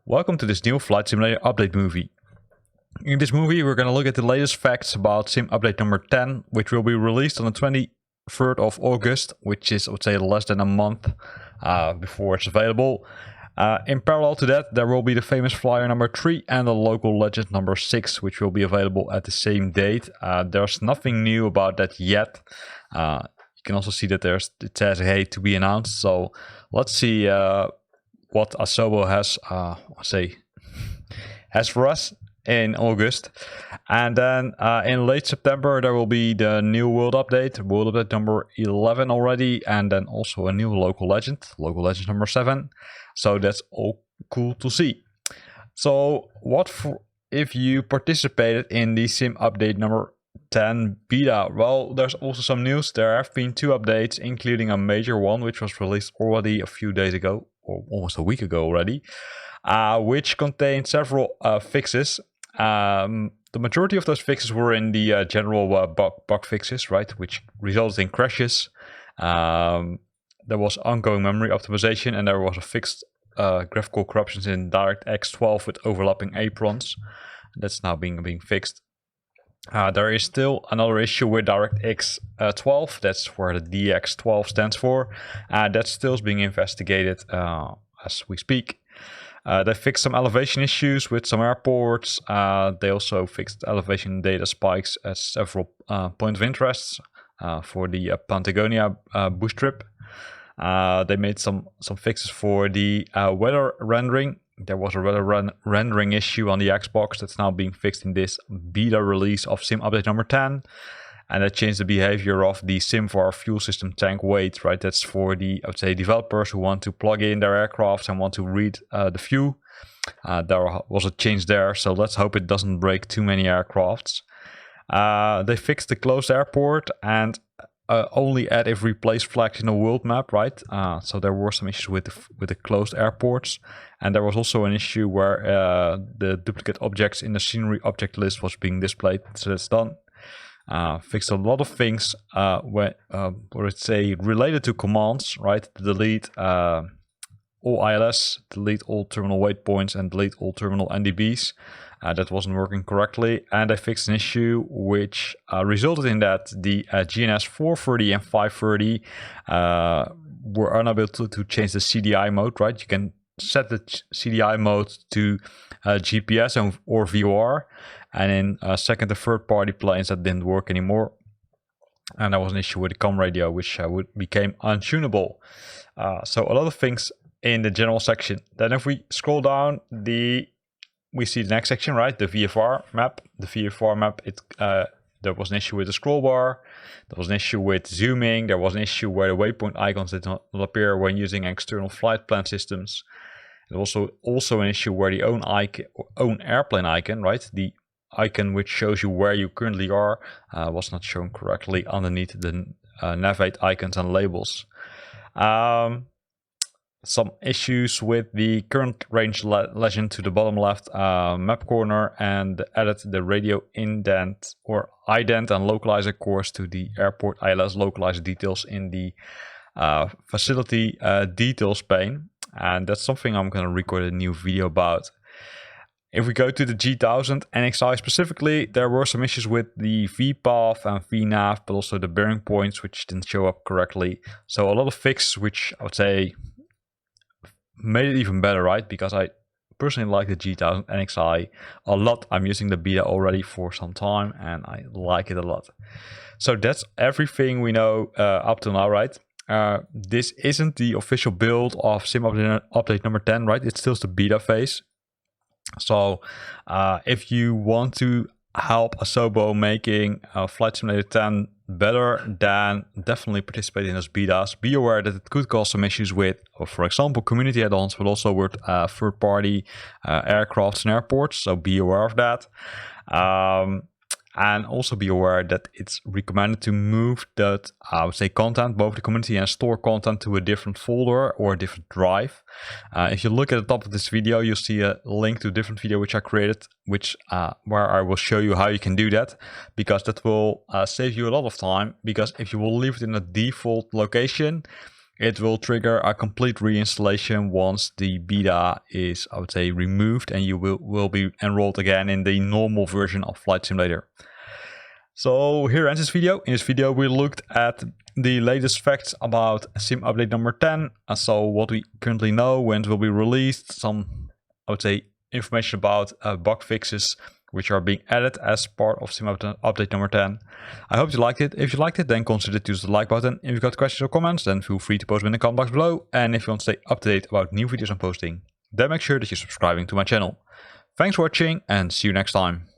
Welcome to this new Flight Simulator update movie. In this movie we're going to look at the latest facts about Sim update number 10, which will be released on the 23rd of August, which is, I would say, less than a month before it's available. In parallel to that, there will be the famous flyer number 3 and the local legend number 6, which will be available at the same date. There's nothing new about that yet. You can also see that it says, hey, to be announced. So let's see what Asobo has for us in August. And then in late September there will be the new world update number 11 already, and then also a new local legend number 7. So that's all cool to see. So if you participated in the Sim update number 10 beta? Well, there's also some news. There have been 2 updates, including a major one which was released already a few days ago, or almost a week ago already, which contained several fixes. The majority of those fixes were in the general bug fixes, right, which resulted in crashes. There was ongoing memory optimization, and there was a fixed graphical corruptions in DirectX 12 with overlapping aprons. That's now being fixed. There is still another issue with DirectX 12. That's where the DX12 stands for. That still is being investigated as we speak. They fixed some elevation issues with some airports. They also fixed elevation data spikes at several points of interest for the Patagonia bush trip. They made some fixes for the weather rendering. There was a weather rendering issue on the Xbox that's now being fixed in this beta release of Sim update number 10. And that changed the behavior of the SimVar fuel system tank weight, right? That's for the, I would say, developers who want to plug in their aircrafts and want to read the fuel. There was a change there, so let's hope it doesn't break too many aircrafts. They fixed the closed airport and only add if replaced flags in the world map, right? So there were some issues with the closed airports, and there was also an issue where the duplicate objects in the scenery object list was being displayed. So that's done. Fixed a lot of things related to commands, right? Delete all ILS, delete all terminal waypoints, and delete all terminal NDBs. That wasn't working correctly, and I fixed an issue which resulted in that the GNS 430 and 530 were unable to change the CDI mode, right? You can set the CDI mode to GPS or VOR, and in second and third party planes that didn't work anymore. And there was an issue with the COM radio, which became untunable. So a lot of things in the general section. Then if we scroll down, we see the next section, right? The VFR map. The VFR map, there was an issue with the scroll bar. There was an issue with zooming. There was an issue where the waypoint icons did not appear when using external flight plan systems. There was also an issue where the own airplane icon, right? The icon which shows you where you currently are was not shown correctly underneath the navigate icons and labels. Some issues with the current range legend to the bottom left map corner, and added the radio indent or ident and localizer course to the airport ILS localizer details in the facility details pane. And that's something I'm going to record a new video about. If we go to the G1000 NXi specifically, there were some issues with the VPath and VNav, but also the bearing points which didn't show up correctly. So a lot of fixes which I would say made it even better, right? Because I personally like the G1000 NXi a lot. I'm using the beta already for some time and I like it a lot. So that's everything we know up to now, right? This isn't the official build of Sim update number 10, right? It's still the beta phase. So if you want to help Asobo making Flight Simulator 10 better, then definitely participate in those betas. Be aware that it could cause some issues with, for example, community add-ons, but also with third-party aircrafts and airports. So be aware of that. And also be aware that it's recommended to move that, I would say, content, both the community and store content, to a different folder or a different drive. If you look at the top of this video, you'll see a link to a different video which I created, which where I will show you how you can do that, because that will save you a lot of time. Because if you will leave it in a default location, it will trigger a complete reinstallation once the beta is, I would say, removed, and you will be enrolled again in the normal version of Flight Simulator. So here ends this video. In this video, we looked at the latest facts about Sim update number 10. So what we currently know, when it will be released, some, I would say, information about bug fixes which are being added as part of Sim update number 10. I hope you liked it. If you liked it, then consider to use the like button. If you've got questions or comments, then feel free to post them in the comment box below. And if you want to stay up to date about new videos I'm posting, then make sure that you're subscribing to my channel. Thanks for watching and see you next time.